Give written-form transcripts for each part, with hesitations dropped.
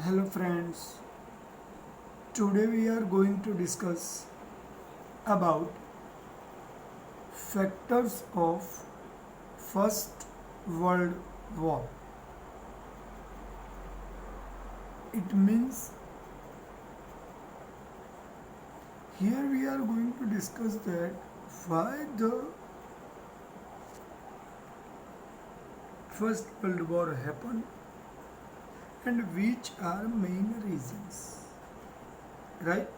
Hello friends, today we are going to discuss about factors of First World War. It means here we are going to discuss that why the First World War happened and which are main reasons. Right?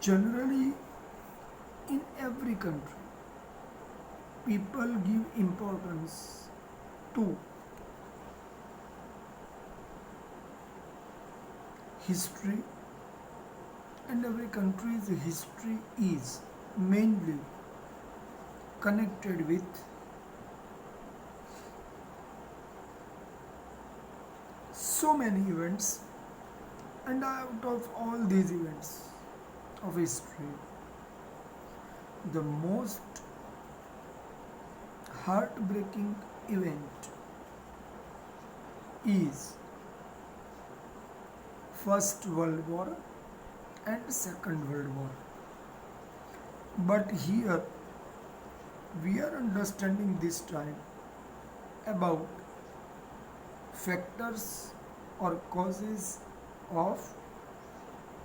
Generally in every country people give importance to history, and every country's history is mainly connected with so many events, and out of all these events of history, the most heartbreaking event is First World War and Second World War. But here we are understanding this time about factors or causes of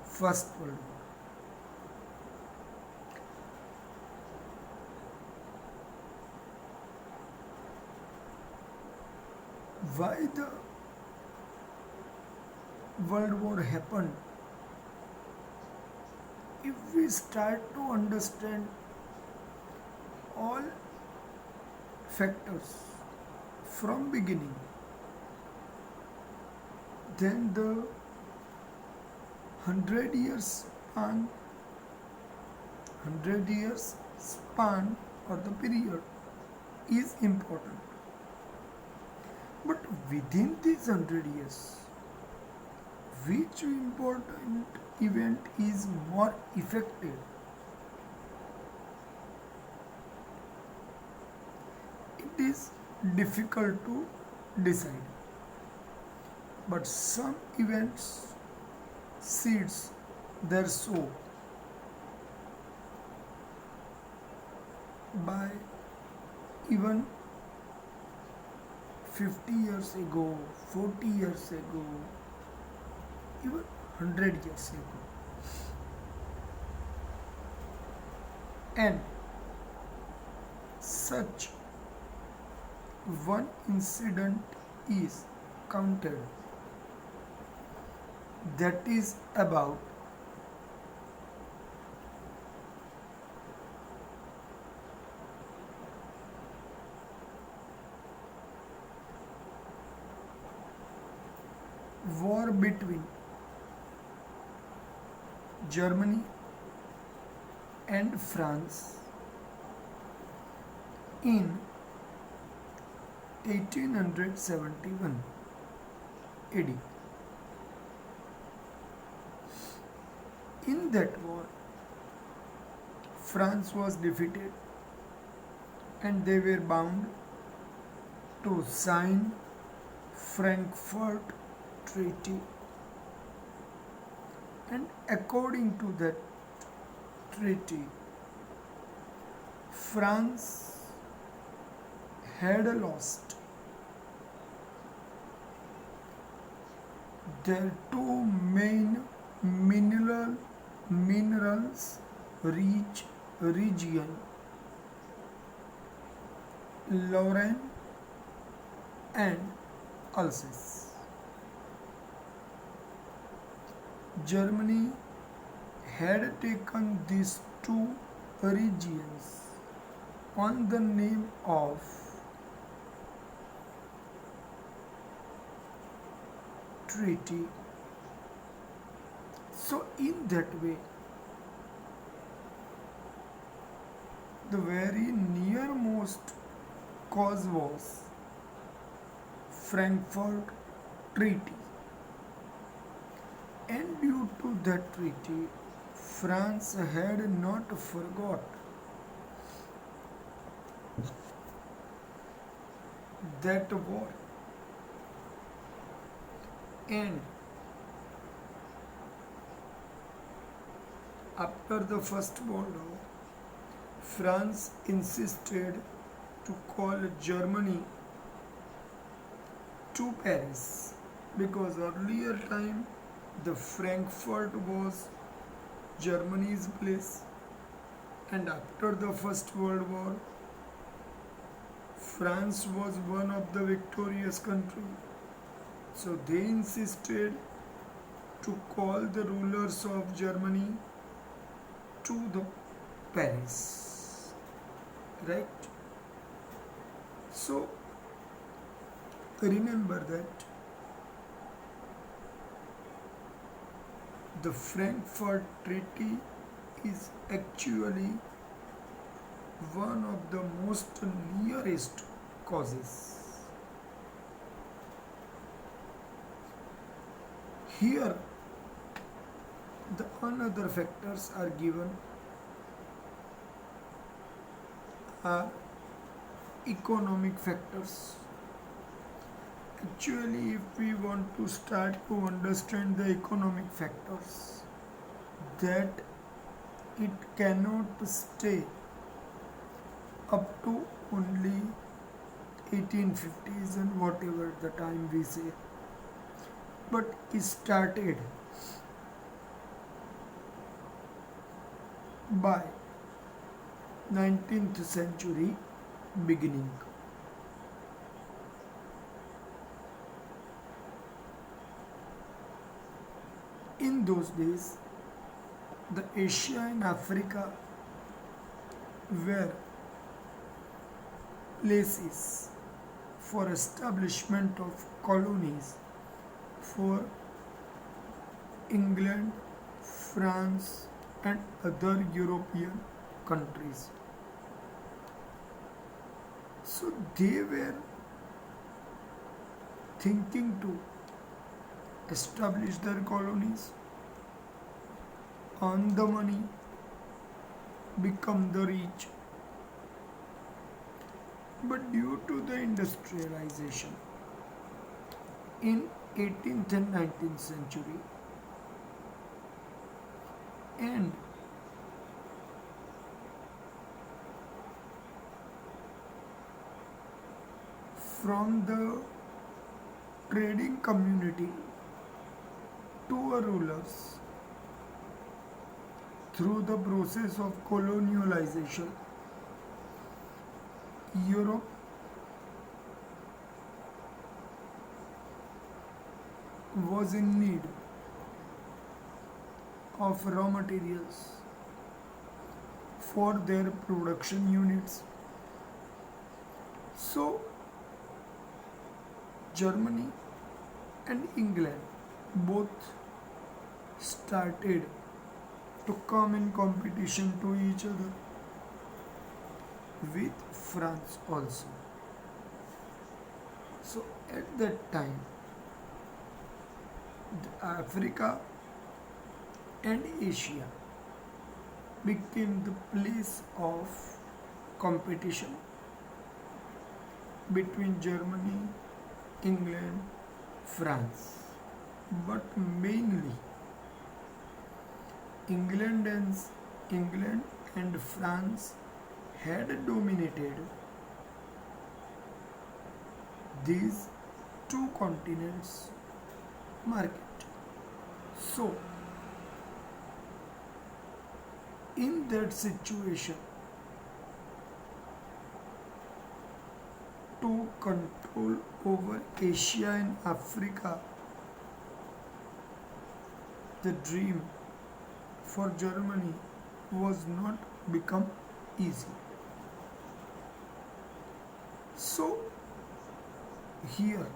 First World War. Why the World War happened? If we start to understand all factors from beginning, then the 100 years span or the period is important. But within these 100 years, which important event is more effective? It is difficult to decide. But some events seeds their sow by even 50 years ago, 40 years ago, even 100 years ago. And such one incident is counted, that is about war between Germany and France in 1871 AD. In that war, France was defeated and they were bound to sign Frankfurt Treaty, and according to that treaty, France had lost their two main minerals rich region, Lorraine and Alsace. Germany had taken these two regions on the name of treaty. So in that way, the very nearmost cause was Frankfurt Treaty. And due to that treaty, France had not forgot that war And after the First World War, France insisted to call Germany to Paris because earlier time the Frankfurt was Germany's place, and after the First World War France was one of the victorious country, so they insisted to call the rulers of Germany to the Paris, right? So remember that the Frankfurt Treaty is actually one of the most nearest causes. Here, the another factors are given are economic factors. Actually, if we want to start to understand the economic factors, that it cannot stay up to only 1850s and whatever the time we say, but it started by 19th century beginning. In those days, the Asia and Africa were places for establishment of colonies for England, France, and other European countries. So they were thinking to establish their colonies, earn the money, become the rich. But due to the industrialization in 18th and 19th century, and from the trading community to a rulers through the process of colonialization, Europe was in need of raw materials for their production units. So Germany and England both started to come in competition to each other with France also. So at that time, Africa and Asia became the place of competition between Germany, England, France. But mainly England and France had dominated these two continents market. So in that situation, to control over Asia and Africa, the dream for Germany was not become easy. So here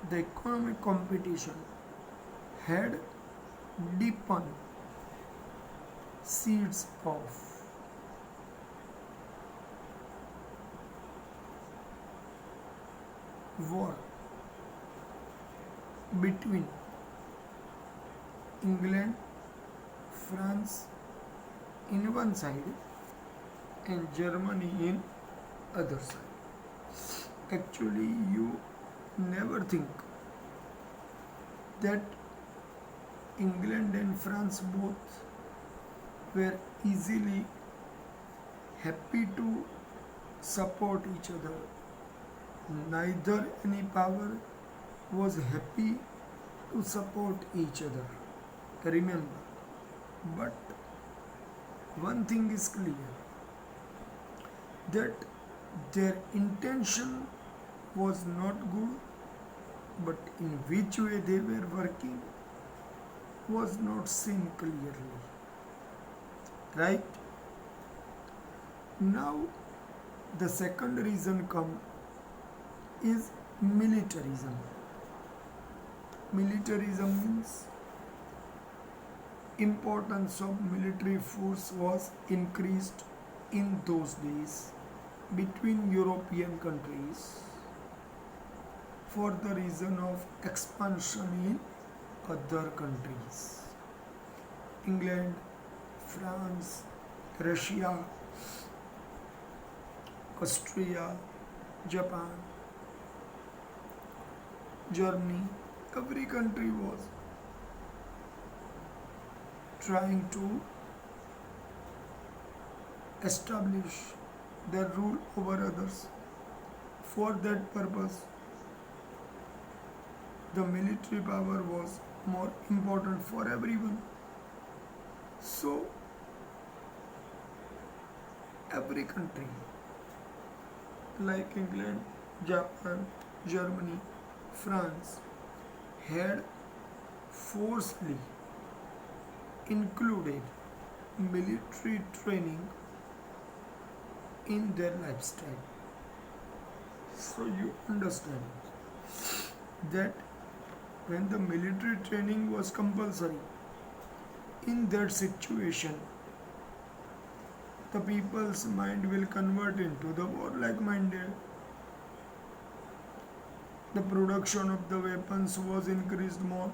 the economic competition had deepened seeds of war between England, France in one side and Germany in other side. Actually, you never think that England and France both were easily happy to support each other. Neither any power was happy to support each other. Remember, but one thing is clear that their intention was not good, but in which way they were working was not seen clearly. Right? Now, the second reason come is militarism. Militarism means importance of military force was increased in those days between European countries for the reason of expansion in other countries. England, France, Russia, Austria, Japan, Germany, every country was trying to establish their rule over others. For that purpose, the military power was more important for everyone. So, every country like England, Japan, Germany, France had forcefully included military training in their lifestyle. So you understand that when the military training was compulsory, in that situation, the people's mind will convert into the warlike minded. The production of the weapons was increased more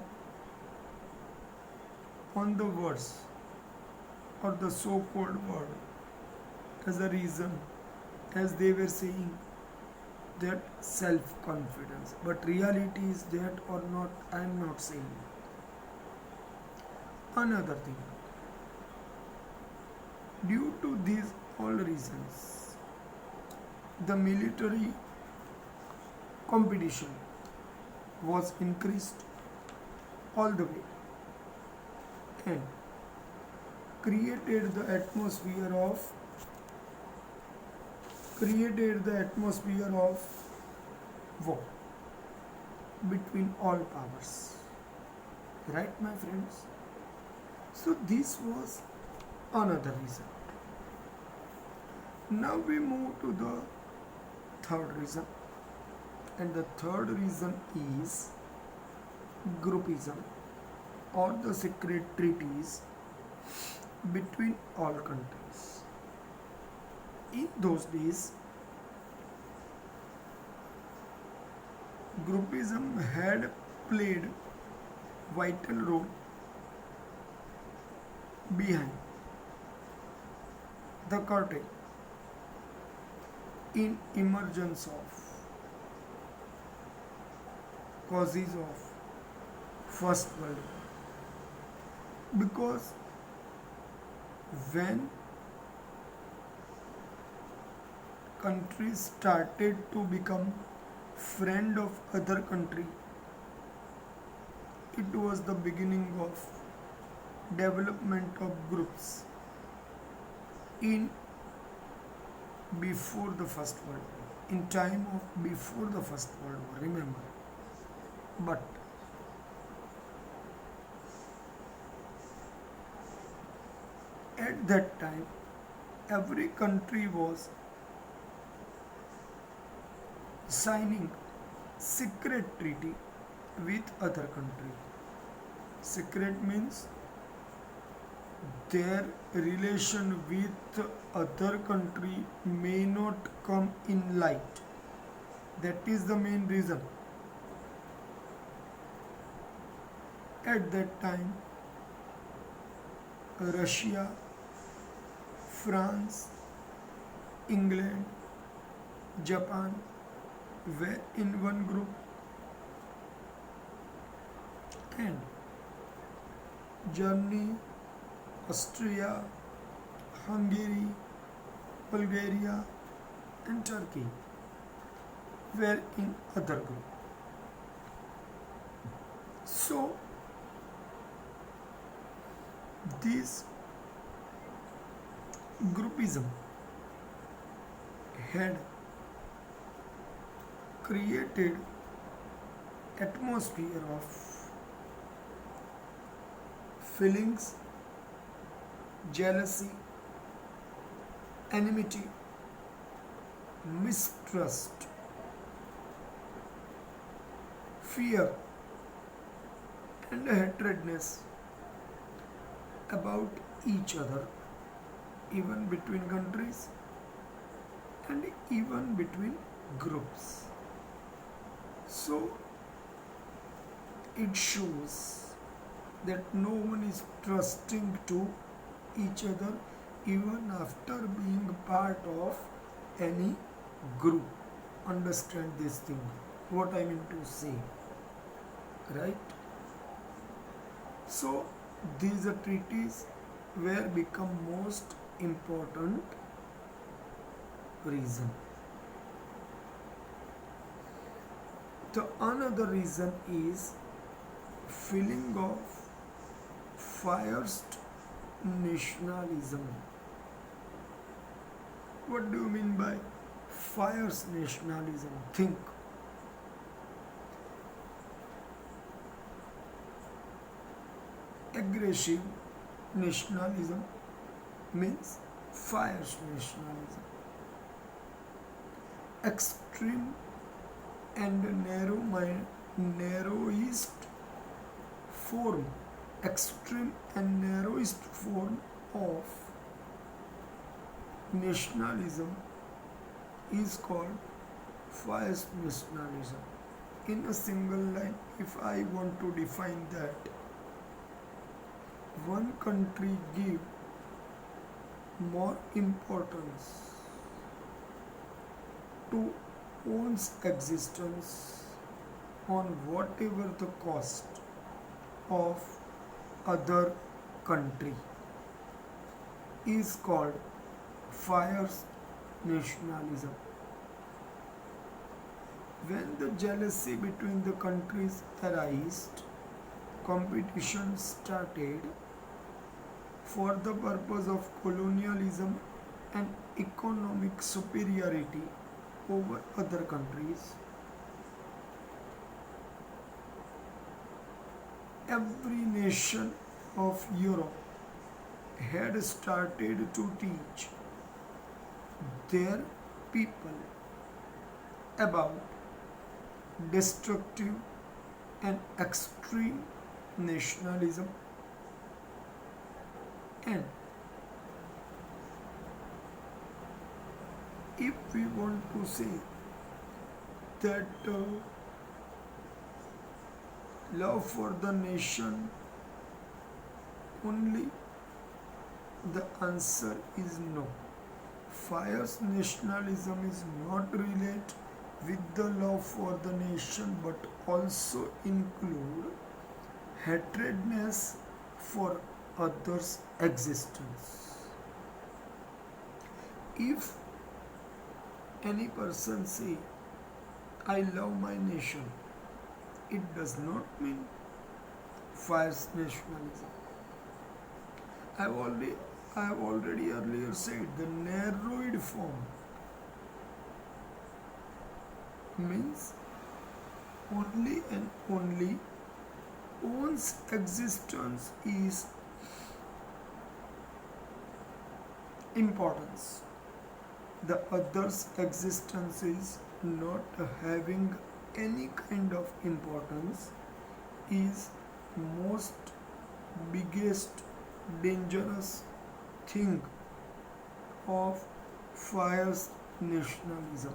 on the words or the so-called word as a reason, as they were saying that self-confidence. But reality is that or not, I am not saying. Another thing, due to these all reasons, the military competition was increased all the way and created the atmosphere of war between all powers. Right, my friends? So this was another reason. Now we move to the third reason, and the third reason is groupism or the secret treaties between all countries. In those days, groupism had played vital role behind the curtain in emergence of causes of First World War. Because when countries started to become friend of other country, it was the beginning of development of groups in before the First World War, in time of before the First World War, remember. But at that time, every country was signing secret treaty with other country. Secret means their relation with other country may not come in light. That is the main reason. At that time, Russia, France, England, Japan were in one group and Germany, Austria, Hungary, Bulgaria, and Turkey were in other group. So this groupism had created atmosphere of feelings, jealousy, enmity, mistrust, fear, and hatredness about each other, even between countries and even between groups. So it shows that no one is trusting to each other even after being part of any group. Understand this thing, what I mean to say, right? So these treaties were become most important reason. The another reason is feeling of fierce nationalism. What do you mean by fierce nationalism? Think. Aggressive nationalism means fierce nationalism. Extreme and narrowest form, extreme and narrowest form of nationalism is called fierce nationalism. In a single line, if I want to define that, one country give more importance to one's existence on whatever the cost of other country is called fierce nationalism. When the jealousy between the countries arose, competition started for the purpose of colonialism and economic superiority over other countries. Every nation of Europe had started to teach their people about destructive and extreme nationalism, and if we want to say that love for the nation only, the answer is no. Fierce nationalism is not related with the love for the nation but also include hatredness for others' existence. If any person say, I love my nation, it does not mean fierce nationalism. I have already earlier said the narrowed form means only and only one's existence is importance. The other's existence is not having any kind of importance is most biggest dangerous thing of fierce nationalism.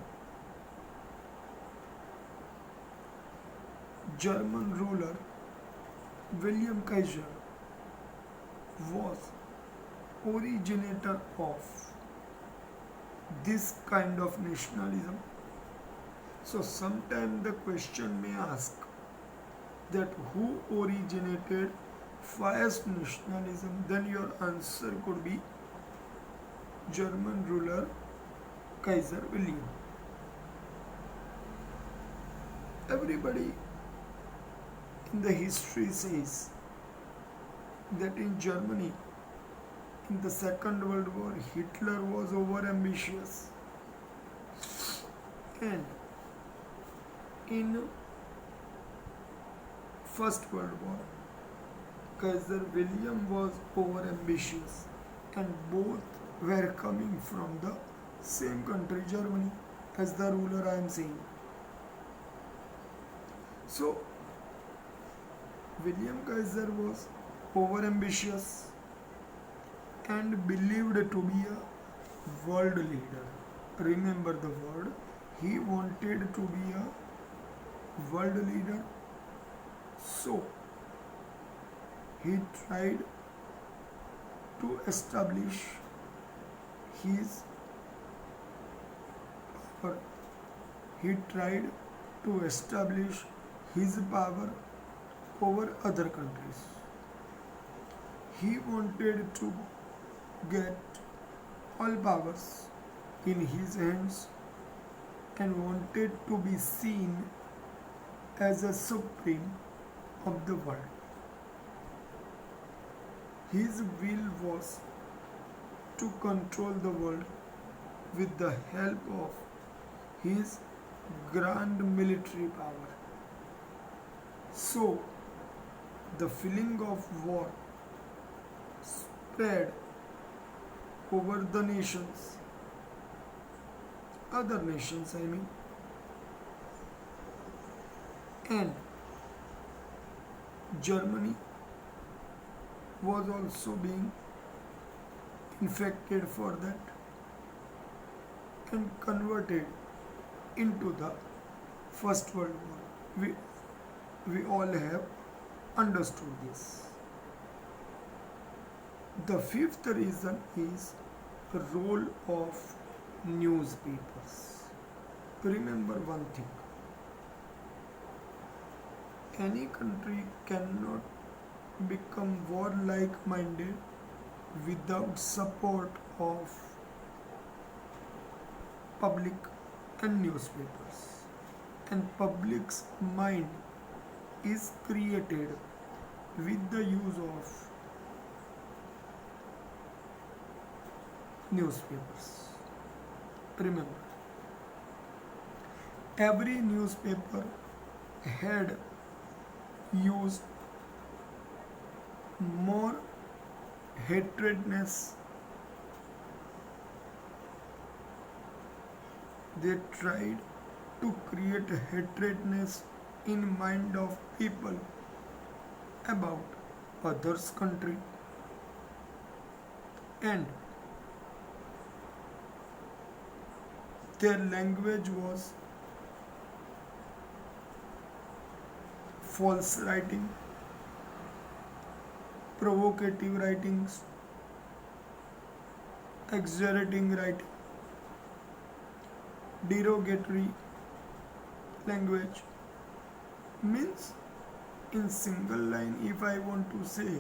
German ruler William Kaiser was originator of this kind of nationalism. So sometimes the question may ask, that who originated fast nationalism, then your answer could be German ruler Kaiser William. Everybody in the history says that in Germany in the Second World War Hitler was over ambitious, and in First World War Kaiser William was over ambitious, and both were coming from the same country, Germany, as the ruler I am saying. So William Kaiser was over ambitious and believed to be a world leader. Remember the word, he wanted to be a world leader. So he tried to establish his power. He tried to establish his power over other countries. He wanted to get all powers in his hands and wanted to be seen as a supreme of the world. His will was to control the world with the help of his grand military power. So, the feeling of war spread over the nations, other nations, I mean, and Germany was also being infected for that and converted into the First World War. We all have understood this. The fifth reason is the role of newspapers. Remember one thing, any country cannot become warlike minded without support of public and newspapers, and public's mind is created with the use of newspapers. Remember, every newspaper had used more hatredness. They tried to create hatredness in mind of people about others country, and their language was false writing, provocative writings, exaggerating writing, derogatory language. Means, in single line, if I want to say,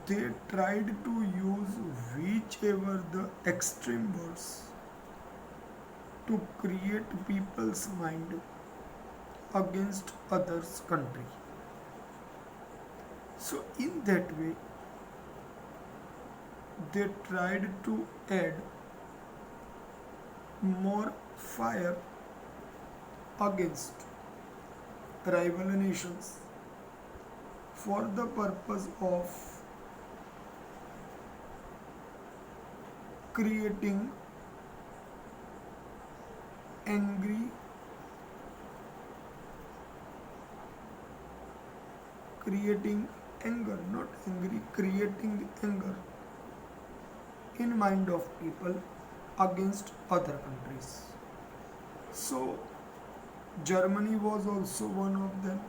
they tried to use whichever the extreme words to create people's mind against others country. So in that way they tried to add more fire against rival nations for the purpose of creating angry creating anger, not angry, creating anger in mind of people against other countries. So Germany was also one of them.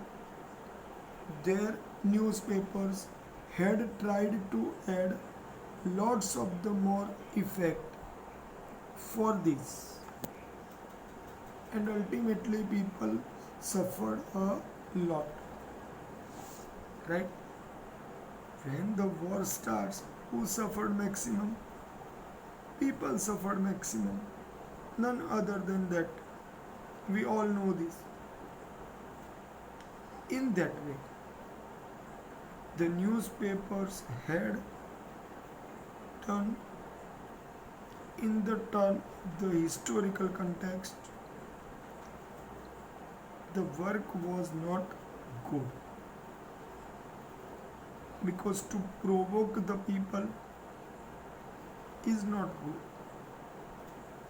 Their newspapers had tried to add lots of the more effect for this, and ultimately people suffered a lot. right? When the war starts, who suffered maximum? People suffered maximum. None other than that. We all know this. In that way, the newspapers had turned in the turn of the historical context, the work was not good because to provoke the people is not good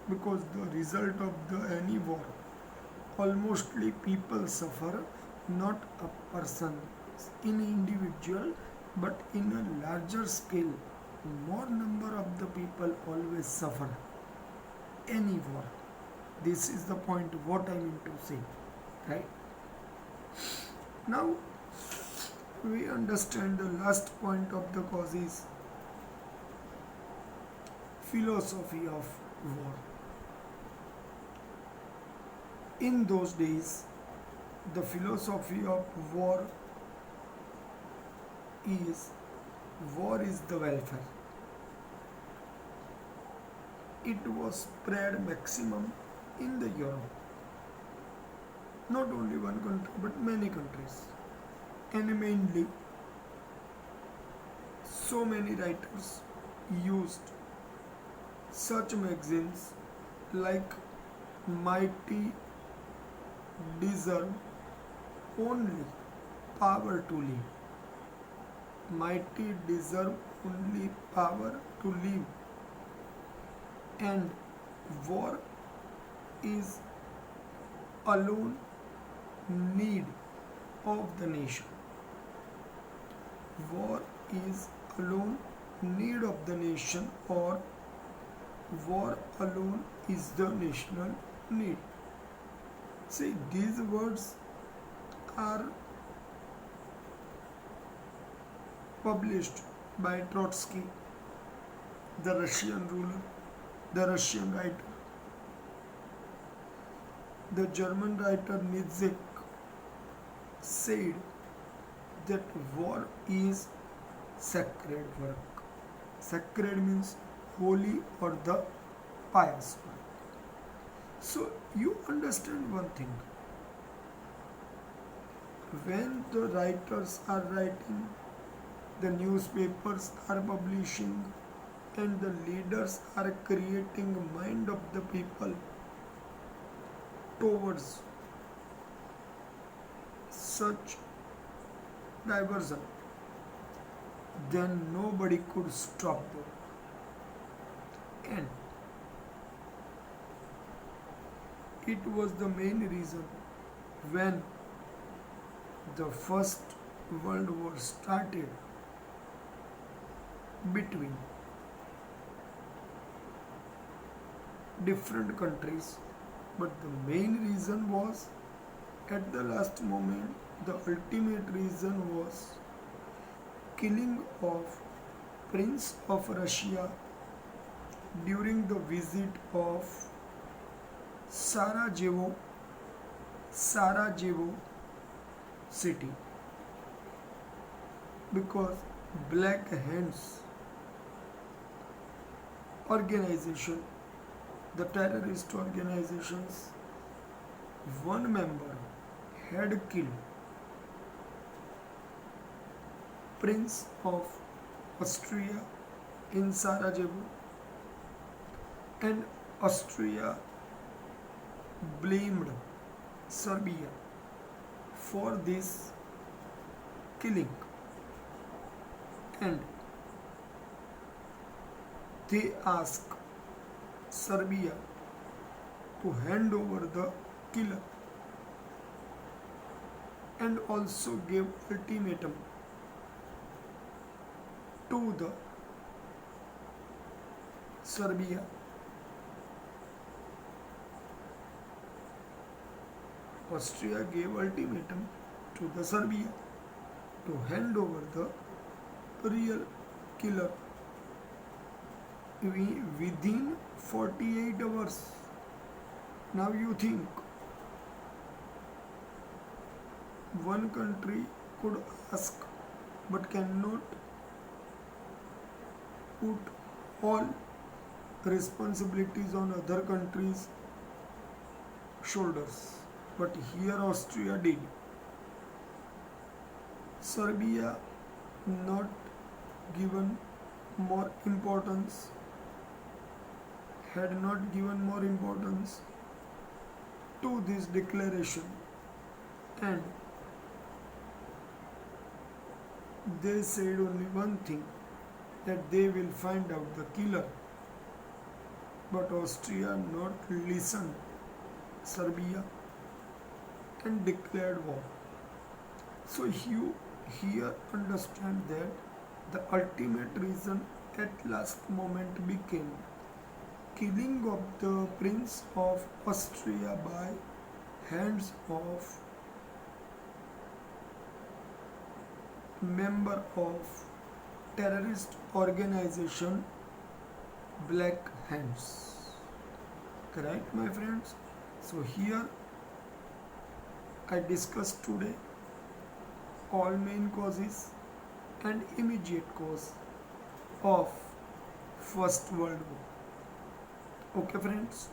because the result of the any war almostly people suffer, not a person in individual but in a larger scale. More number of the people always suffer any war. This is the point what I mean to say, right? Now we understand the last point of the cause is philosophy of war. In those days, the philosophy of war is the welfare. It was spread maximum in the Europe. Not only one country but many countries. And mainly so many writers used such maxims like mighty deserve only power to live. Mighty deserve only power to live. And war is alone need of the nation. War is alone need of the nation, or war alone is the national need. See, these words are published by Trotsky, the Russian ruler, the Russian writer. The German writer Nietzsche said that war is sacred work. Sacred means holy or the pious work. So you understand one thing. When the writers are writing, the newspapers are publishing, and the leaders are creating mind of the people towards such diversion, then nobody could stop them. And it was the main reason when the First World War started between different countries, but the main reason was at the last moment, the ultimate reason was killing of Prince of Russia during the visit of Sarajevo city, because Black Hands organization, the terrorist organizations, one member had killed Prince of Austria in Sarajevo, and Austria blamed Serbia for this killing, and they asked Serbia to hand over the killer and also gave ultimatum to the Serbia. Austria gave ultimatum to the Serbia to hand over the real killer within 48 hours. Now you think one country could ask but cannot put all responsibilities on other countries' shoulders. But here Austria did. Serbia not given more importance had not given more importance to this declaration, and they said only one thing, that they will find out the killer. But Austria not listened Serbia and declared war. So you here understand that the ultimate reason at last moment became killing of the Prince of Austria by hands of member of terrorist organization Black Hands. Correct, my friends? So here I discussed today all main causes and immediate cause of First World War. Okay, friends?